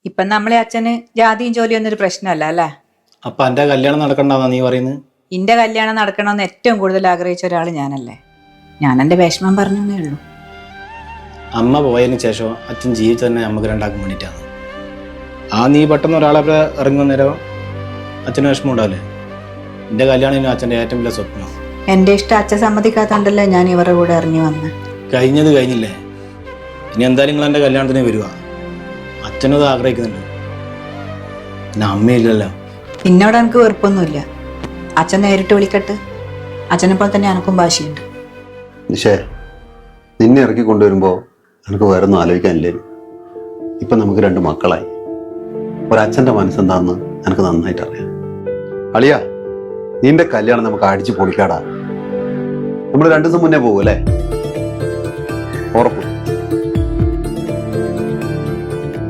ഇപ്പൊ നമ്മളെ അച്ഛന് ജാതിയും ജോലിയും ഒന്നും ഒരു പ്രശ്നമല്ല അല്ലേ? അപ്പൊ എന്റെ കല്യാണം നടക്കണ്ടെന്നാ നീ പറയുന്നത്? ഇന്റെ കല്യാണം നടക്കണമെന്ന് ഏറ്റവും കൂടുതൽ ആഗ്രഹിച്ച ഒരാൾ ഞാനല്ലേ. ഞാൻ എന്റെ വിഷമം പറഞ്ഞേ ഉള്ളൂ. അമ്മ പോയതിന് ശേഷം അച്ഛൻ ജീവിച്ചു തന്നെ നമുക്ക് രണ്ടാക്കും വേണ്ടിയിട്ടാണ്. നീ പെട്ടെന്ന് ഒരാളെ ഇറങ്ങുന്ന നേരം അച്ഛന് വിഷമം ഉണ്ടാവില്ലേ? എന്റെ കല്യാണം അച്ഛൻ്റെ ഏറ്റവും വലിയ സ്വപ്നം. എന്റെ ഇഷ്ടം അച്ഛൻ സമ്മതിക്കാത്തണ്ടല്ലേ ഞാൻ ഇവരുടെ കൂടെ ഇറങ്ങി വന്ന്. കഴിഞ്ഞത് കഴിഞ്ഞില്ലേ, ഇനി എന്തായാലും നിങ്ങൾ എൻ്റെ കല്യാണത്തിന് വരുക. അച്ഛനത് ആഗ്രഹിക്കുന്നുണ്ട്, പിന്നെ അമ്മയില്ലല്ലോ. എന്നോട് എനിക്ക് വെറുപ്പൊന്നുമില്ല. അച്ഛൻ നേരിട്ട് വിളിക്കട്ടെ. അച്ഛനെ പോലെ തന്നെ എനക്കും ഭാഷയുണ്ട്. നിഷേ, നിന്നെ ഇറക്കി കൊണ്ടുവരുമ്പോൾ എനിക്ക് വേറെ ഒന്നും ആലോചിക്കാനില്ലേ. ഇപ്പം നമുക്ക് 2 മക്കളായി. ഒരച്ഛൻ്റെ മനസ്സെന്താന്ന് എനിക്ക് നന്നായിട്ട് അറിയാം. അളിയ, നിന്റെ കല്യാണം നമുക്ക് അടിച്ചു പൊളിക്കാടാ. നമ്മൾ 2 ദിവസം മുന്നേ പോകും അല്ലേ? ഉറപ്പ്.